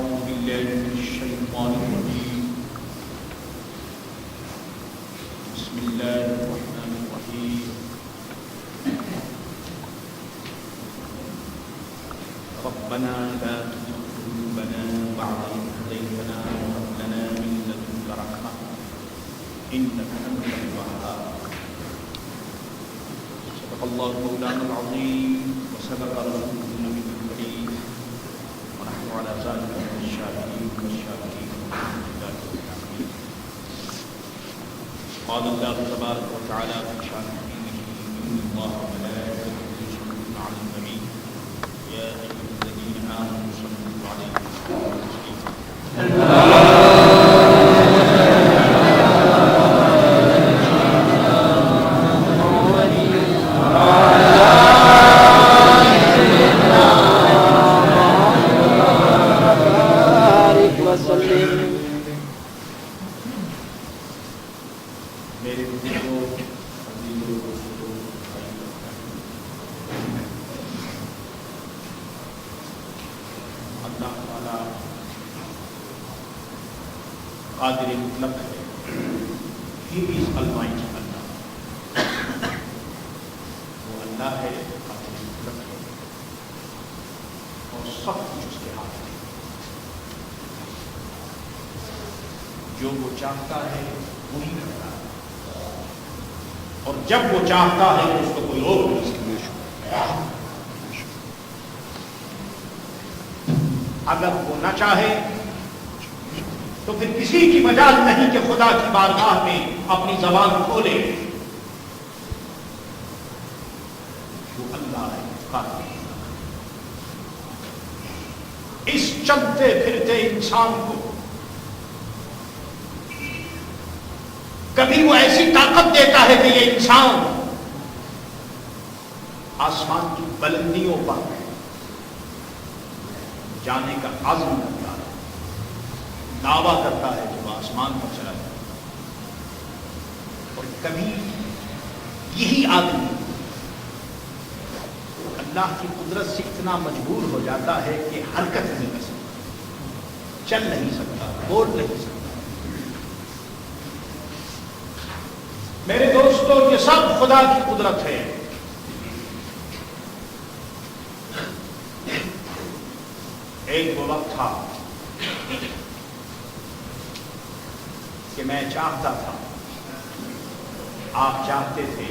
أعوذ بالله من الشيطان الرجيم بسم الله الرحمن الرحيم ربنا لا تزغ قلوبنا بعد إذ هديتنا وهب لنا من لدنك رحمة إنك أنت الوهاب صدق الله مولانا العظيم وصدق رسوله النبي الكريم ونحن على ذلك من الشاهدين والشاكرين والحمد لله رب العالمين. قال الله تبارك وتعالى في شأن حكيمه إن الله وملائكته يصلون على النبي يا أيها الذين آمنوا صلوا عليه وسلموا تسليما. قادر مطلق ہے. He is Almighty Allah. وہ اللہ ہے, قادر مطلق ہے اور سب کچھ اس کے ہاتھ میں. جو وہ چاہتا ہے وہی کرتا ہے, اور جب وہ چاہتا ہے تو اس کو کوئی روک نہیں سکتا. اگر وہ نہ چاہے تو پھر کسی کی مجال نہیں کہ خدا کی بارگاہ میں اپنی زبان کھولے. وہ اللہ ہے قادر. اس چلتے پھرتے انسان کو کبھی وہ ایسی طاقت دیتا ہے کہ یہ انسان آسمان کی بلندیوں پر جانے کا عزم کرتا ہے, دعویٰ کرتا ہے کہ وہ آسمان پر چلا جائے. اور کبھی یہی آدمی اللہ کی قدرت سے اتنا مجبور ہو جاتا ہے کہ حرکت نہیں کر سکتا, چل نہیں سکتا, بول نہیں سکتا. میرے دوستو, یہ سب خدا کی قدرت ہے. ایک وہ وقت تھا کہ میں چاہتا تھا, آپ چاہتے تھے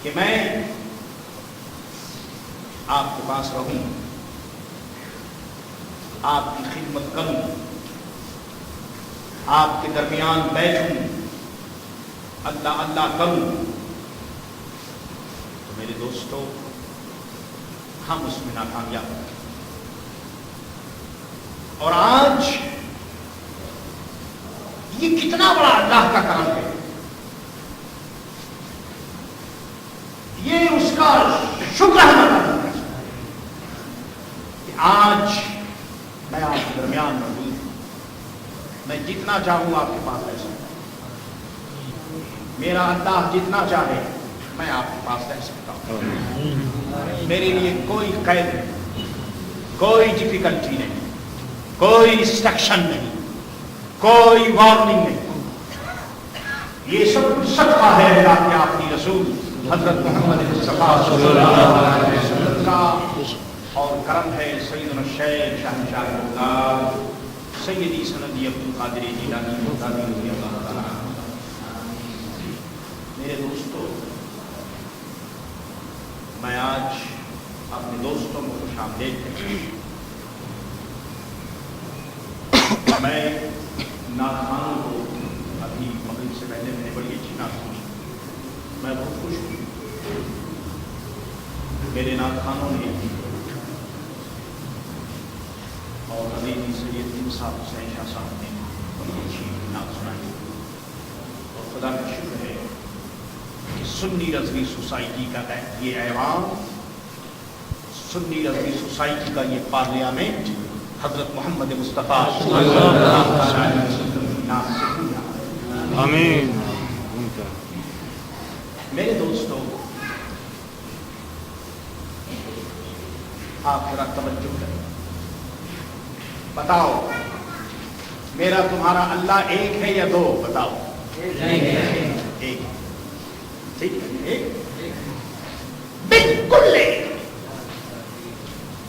کہ میں آپ کے پاس رہوں, آپ کی خدمت کروں, آپ کے درمیان بیٹھوں, اللہ اللہ کروں. تو میرے دوستو, ہم اس میں ناکامیاب ہیں. اور آج یہ کتنا بڑا اللہ کا کرم ہے, یہ اس کا شکر ہے کہ آج میں آپ کے درمیان موجود ہوں. میں جتنا چاہوں آپ کے پاس رہ سکتا ہوں. میرا اللہ جتنا چاہے میں آپ کے پاس رہ سکتا ہوں. میرے لیے کوئی قید نہیں, کوئی ڈفیکلٹی نہیں, کوئی ریسٹرکشن نہیں, کوئی وارننگ نہیں. یہ سب صدقہ ہے اللہ کے آخری رسول حضرت محمد مصطفیٰ صلی اللہ علیہ وسلم کا, اور کرم ہے سیدنا الشیخ شہنشاہ اللہ سیدی سندی عبدالقادر جیلانی رضی اللہ تعالیٰ. میرے دوستو, میں آج اپنے دوستوں کو خوش آمدید کہتا ہوں. میں ناخوانوں کو ابھی مغرب سے پہلے میں نے بڑی اچھی نعت سنی, میں بہت خوش ہوں. میرے ناخوانوں نے اور حضرت سید انصاف حسین شاہ صاحب نے بڑی اچھی نعت سنائی. اور خدا کا شکر ہے کہ سنی رضوی سوسائٹی کا یہ ایوان, سنی رضوی سوسائٹی کا یہ پارلیامنٹ حضرت محمد مصطفیٰ صلی اللہ علیہ وسلم کی نام سے دنیا. آمین. میرے دوستو, آپ ذرا توجہ کریں، بتاؤ میرا تمہارا اللہ ایک ہے یا دو؟ بتاؤ ایک، ٹھیک ہے، ایک، بالکل ایک،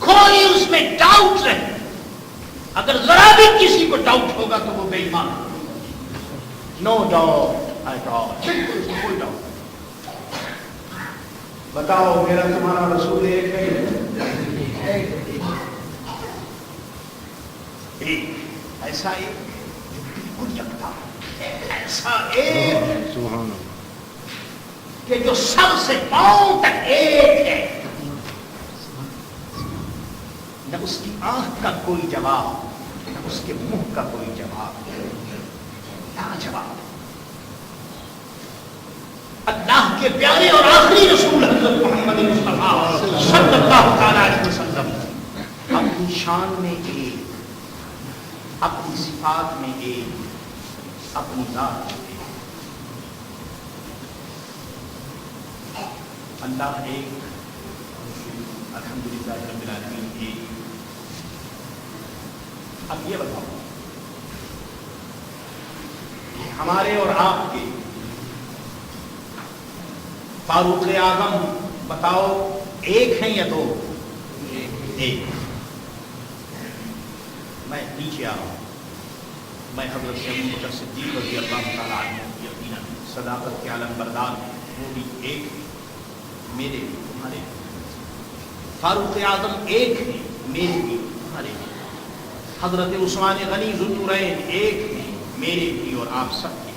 کوئی اس میں ڈاؤٹ نہیں۔ اگر ذرا بھی کسی کو ڈاؤٹ ہوگا تو وہ بے ایمان، نو ڈاؤٹ ایٹ آل، بالکل اس میں کوئی ڈاؤٹ۔ بتاؤ میرا تمہارا رسول ایک ہے؟ ایک، ایسا ایک جو بالکل یکتا، ایسا ایک کہ جو سر سے پاؤں تک ایک ہے، نہ اس کی آنکھ کا کوئی جواب، نہ اس کے منہ کا کوئی جواب، لا جواب۔ اللہ کے پیارے اور آخری رسول حضرت محمد مصطفیٰ صلی اللہ تعالی علیہ وسلم اپنی شان میں ایک، اپنی صفات میں ایک، اپنی ذات میں ایک۔ اللہ ایک، الحمدللہ رب العالمین ایک۔ اب یہ بتاؤ کہ ہمارے اور آپ کے فاروق اعظم بتاؤ ایک ہیں یا دو؟ ایک۔ میں نیچے آ رہا ہوں، میں حضرت ابو بکر صدیق رضی اللہ تعالیٰ عنہ یقیناً صداقت کے عالم بردار ہیں، وہ بھی ایک ہے، میرے بھی تمہارے بھی۔ فاروق اعظم ایک ہیں، میرے بھی تمہارے بھی۔ حضرت عثمان غنی ذو النورین ایک ہیں، میرے بھی اور آپ سب کے۔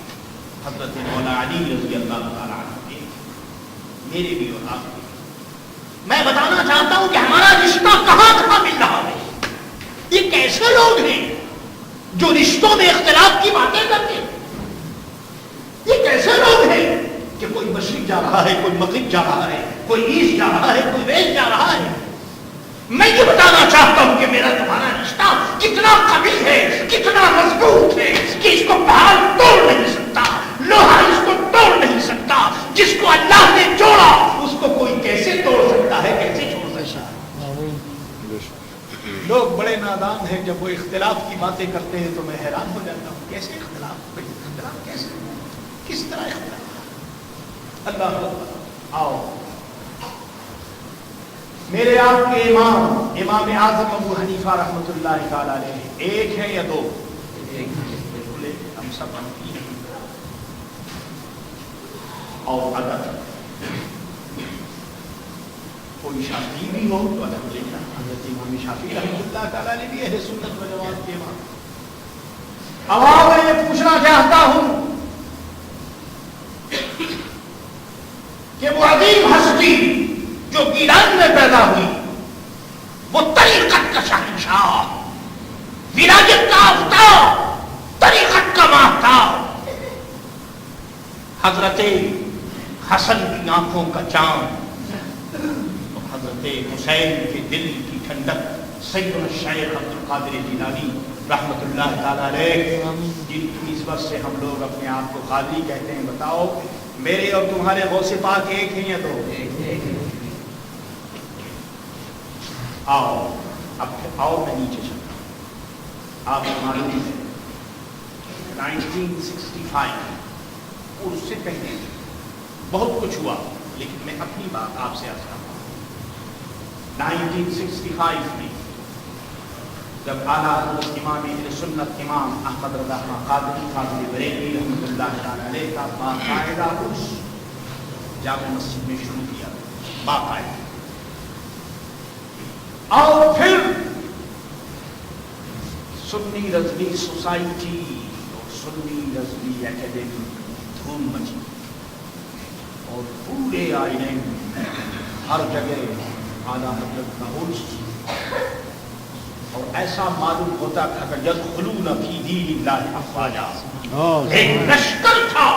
حضرت مولا علی رضی اللہ تعالیٰ عنہ ایک ہیں، میرے بھی اور آپ کے۔ میں بتانا چاہتا ہوں کہ ہمارا رشتہ کہاں کہاں مل رہا ہے۔ یہ کیسے لوگ ہیں جو رشتوں میں اختلاف کی باتیں کرتے ہیں؟ یہ کیسے لوگ ہیں کہ کوئی مشرق جا رہا ہے، کوئی مغرب جا رہا ہے، کوئی ایسٹ جا رہا ہے، کوئی ویسٹ جا رہا ہے؟ میں یہ بتانا چاہتا ہوں کہ میرا تمہارا رشتہ کتنا قوی ہے، کتنا مضبوط ہے کہ اس کو پہاڑ توڑ نہیں سکتا، لوہا اس کو توڑ نہیں سکتا۔ جس کو اللہ نے جوڑا اس کو کوئی کیسے توڑ سکتا ہے، کیسے چھوڑ سکتا ہے؟ لوگ بڑے نادان ہیں، جب وہ اختلاف کی باتیں کرتے ہیں تو میں حیران ہو جاتا ہوں، کیسے اختلاف؟ اختلاف کیسے؟ کس طرح اختلاف؟ اللہ اکبر۔ آؤ میرے آپ کے امام اعظم ابو حنیفہ رحمۃ اللہ تعالی علیہ ایک ہے یا دو؟ بالکل ایک، ہم سب ہم تین ہیں۔ اور اگر کوئی شافعی بھی ہو تو الحمدللہ، حضرت امام شافعی رحمۃ اللہ تعالی علیہ بھی اہل سنت و جماعت کے امام۔ اب میں یہ پوچھنا چاہتا ہوں کہ وہ عظیم ہستی جو ایران میں پیدا ہوئی، وہ طریقت کا شہنشاہ، ولایت کا آفتاب، طریقت کا ماہتاب، حضرت حسن کی آنکھوں کا چاند، حضرت حسین کے دل کی ٹھنڈک، سیدنا الشیخ عبد القادر جیلانی رحمۃ اللہ تعالی علیہ، جن کی نسبت سے ہم لوگ اپنے آپ کو قادری کہتے ہیں۔ بتاؤ میرے اور تمہارے غوث پاک ایک ہیں یا دو؟ آؤ اب آؤ میں نیچے چلتا ہوں۔ آپ معلوم ہے 1965 اور اس سے پہلے بہت کچھ ہوا، لیکن میں اپنی بات آپ سے عرض کرتا ہوں۔ 1965 میں جب اعلیٰ حضرت امام اہل سنت امام احمد رضا خان قادری قادری بریلوی رحمۃ اللہ تعالی علیہ کا باقاعدہ عرس جامع مسجد میں شروع کیا، باقاعدہ، اور پھر سنی رضوی سوسائٹی اور سنی رضوی اکیڈمی دھوم مچی، اور پورے آئلینڈ میں ہر جگہ اعلیٰ حضرت کا عرس، اور ایسا معلوم ہوتا تھا کہ یدخلون فی دین اللہ افواجا، ایک لشکر تھا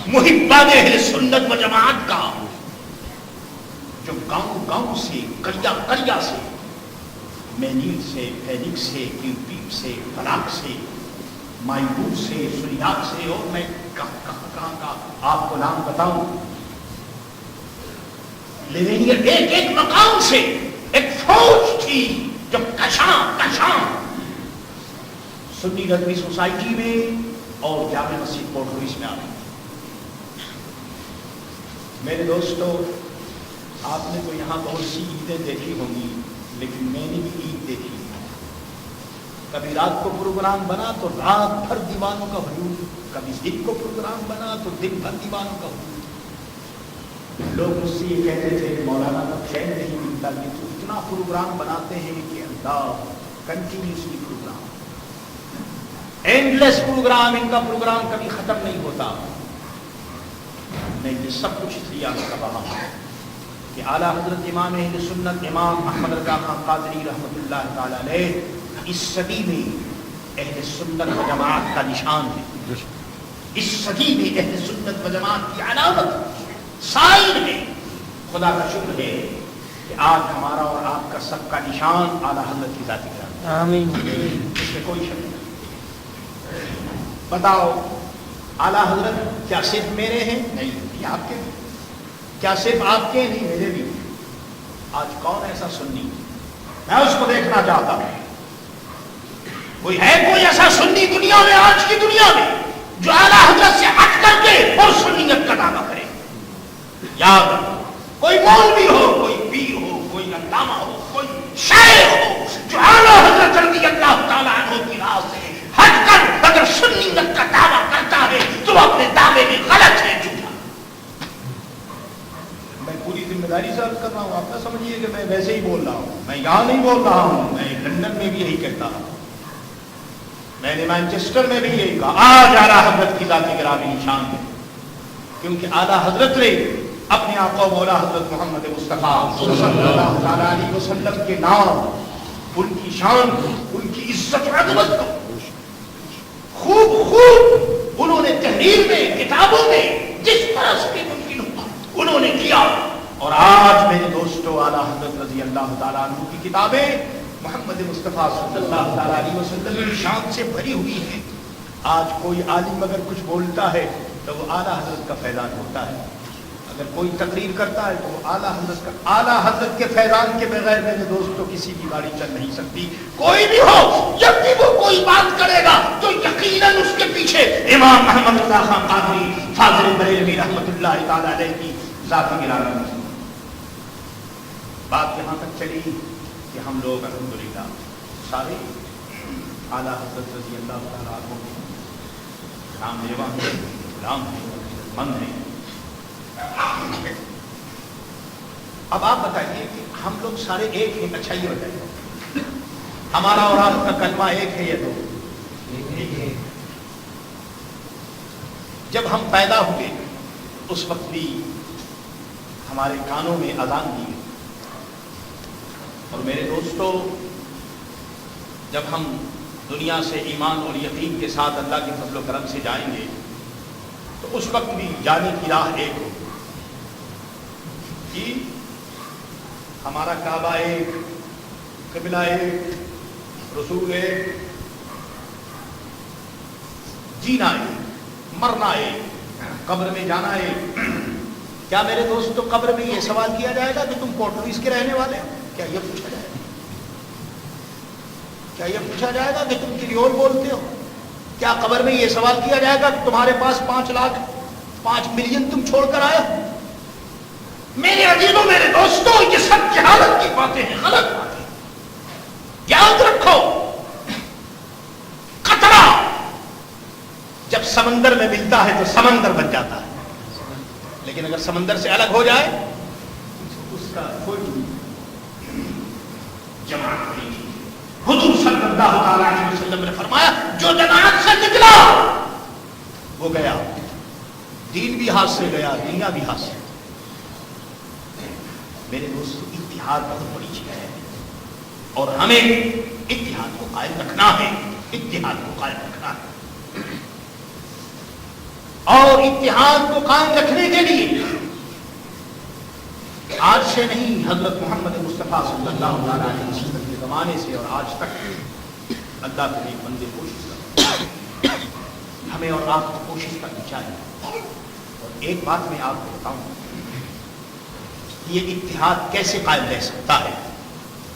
محبان اہل سنت و جماعت کا، جو گاؤں گاؤں سے، قریا قریا سے، مینیل سے، پھینک سے، کیوپیپ سے، فلاق سے، مائبور سے، سریاب سے، اور میں کہاں کا آپ کو نام بتاؤں، لیکن ایک ایک مقام سے، فوج تھی جو کشاں کشاں سنی رضوی سوسائٹی میں اور جامع مسجد پورٹ لوئس میں آ رہی. میرے دوستو، آپ نے تو یہاں بہت سی عیدیں دیکھی ہوں گی، لیکن میں نے بھی عید دیکھی. کبھی رات کو پروگرام بنا تو رات بھر دیوانوں کا ہجوم، کبھی دن کو پروگرام بنا تو دن بھر دیوانوں کا ہجوم. لوگ مجھ سے یہ کہتے تھے کہ مولانا کو چین نہیں ملتا کہ تو اتنا پروگرام بناتے ہیں کہ اللہ کنٹینیوسلی پروگرام، اینڈلیس پروگرام، ان کا پروگرام کبھی ختم نہیں ہوتا. میں یہ سب کچھ اس لیے عرض کر رہا ہوں کہ اعلیٰ حضرت امام اہل سنت امام احمد رضا خان قادری رحمۃ اللہ تعالی علیہ اس صدی میں اہل سنت و جماعت کا نشان ہے. اس صدی میں اہل سنت و جماعت کی علامت سائن ہے. خدا کا شکر ہے کہ آج ہمارا اور آپ کا سب کا نشان اعلیٰ حضرت کی ذاتی کرام. آمین. اس میں کوئی شک نہیں. بتاؤ اعلیٰ حضرت کیا صرف میرے ہیں؟ نہیں، یہ آپ کے ہیں. کیا صرف آپ کے نہیں، میرے بھی. آج کون ایسا سنی، میں اس کو دیکھنا چاہتا ہوں. کوئی ہے کوئی ایسا سنی دنیا میں، آج کی دنیا میں، جو اعلیٰ حضرت سے ہٹ کر کے اور سنیت کا دعویٰ کرے؟ یاد رکھو، کوئی مولوی ہو، کوئی پیر ہو، کوئی علامہ ہو، کوئی شاعر ہو، جو اعلیٰ حضرت رضی اللہ تعالیٰ عنہ کی راہ سے ہٹ کر اگر سنیت کا دعویٰ کرتا ہے تو اپنے دعوے میں غلط ہے، جھوٹا. میں پوری ذمہ داری سے عرض کر رہا ہوں، آپ نہ سمجھیے کہ میں ویسے ہی بول رہا ہوں. میں یہاں نہیں بول رہا ہوں، میں لندن میں بھی یہی کہتا ہوں، میں نے مانچسٹر میں بھی یہی کہا. آج اعلیٰ حضرت کی ذات گرامی نشان ہے، کیونکہ اعلیٰ حضرت نے اپنے آقا مولا حضرت محمد مصطفیٰ صلی اللہ تعالیٰ علیہ وسلم کے نام، ان کی شان، ان کی عزت و عظمت کو خوب انہوں نے تحریر میں، کتابوں میں جس طرح سے ممکن انہوں نے کیا. اور آج میرے دوستو اعلیٰ حضرت رضی اللہ تعالیٰ عنہ کی کتابیں محمد مصطفیٰ صلی اللہ تعالیٰ علیہ وسلم کی شان سے بھری ہوئی ہیں. آج کوئی عالم اگر کچھ بولتا ہے تو وہ اعلیٰ حضرت کا فیضان ہوتا ہے. اگر کوئی تقریر کرتا ہے تو وہ اعلیٰ حضرت کا. اعلیٰ حضرت کے فیضان کے بغیر میرے دوستوں کسی کی گاڑی چل نہیں سکتی. کوئی بھی ہو، جب بھی وہ کوئی بات کرے گا تو یقیناً اس کے پیچھے امام احمد رضا خان قادری فاضل بریلوی رحمۃ اللہ تعالی علیہ کی ذات گرامی. بات یہاں تک چلی کہ ہم لوگ الحمدللہ سارے اعلیٰ حضرت رضی اللہ تعالیٰ عنہ نام لیوا ہیں، غلام ہیں، مند ہیں. اب آپ بتائیے کہ ہم لوگ سارے ایک ہیں. اچھا یہ بتائیے ہمارا اور آپ کا کلمہ ایک ہے یا دو؟ جب ہم پیدا ہوئے اس وقت بھی ہمارے کانوں میں اذان دی. اور میرے دوستو، جب ہم دنیا سے ایمان اور یقین کے ساتھ اللہ کے فضل و کرم سے جائیں گے تو اس وقت بھی جانے کی راہ ایک ہو. جی ہمارا کعبہ ایک، قبلہ ایک، رسول ایک، جینا ایک، مرنا ایک، قبر میں جانا ایک. کیا میرے دوستو قبر میں یہ سوال کیا جائے گا کہ تم پورٹ لوئس کے رہنے والے ہو؟ کیا یہ پوچھا جائے گا؟ کیا یہ پوچھا جائے گا کہ تم کریول بولتے ہو؟ کیا قبر میں یہ سوال کیا جائے گا کہ تمہارے پاس 5 ملین تم چھوڑ کر آئے ہو؟ میرے عزیزوں، میرے دوستوں، یہ سب جہالت کی باتیں ہیں، غلط باتیں. یاد رکھو، قطرہ جب سمندر میں ملتا ہے تو سمندر بن جاتا ہے، لیکن اگر سمندر سے الگ ہو جائے اس کا کوئی جماعت نہیں. حضور صلی اللہ علیہ وسلم نے فرمایا جو جماعت سے نکلا وہ گیا. دین بھی ہاتھ سے گیا، دنیا بھی ہاتھ سے. میرے دوستو، اتحاد بہت بڑی چیز ہے اور ہمیں اتحاد کو قائم رکھنا ہے. اتحاد کو قائم رکھنا ہے اور اتحاد کو قائم رکھنے کے لیے آج سے نہیں، حضرت محمد مصطفیٰ صلی اللہ علیہ وسلم کے زمانے سے اور آج تک اللہ کے لیے بندے کوشش کرتے ہیں. ہمیں اور آپ کو کوشش کرنی چاہیے. اور ایک بات میں آپ کو بتاؤں، یہ اتحاد کیسے قائم رہ سکتا ہے؟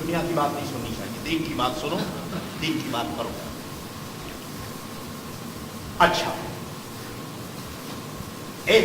دنیا کی بات نہیں سننی چاہیے، دین کی بات سنو، دین کی بات کرو۔ اچھا، ایک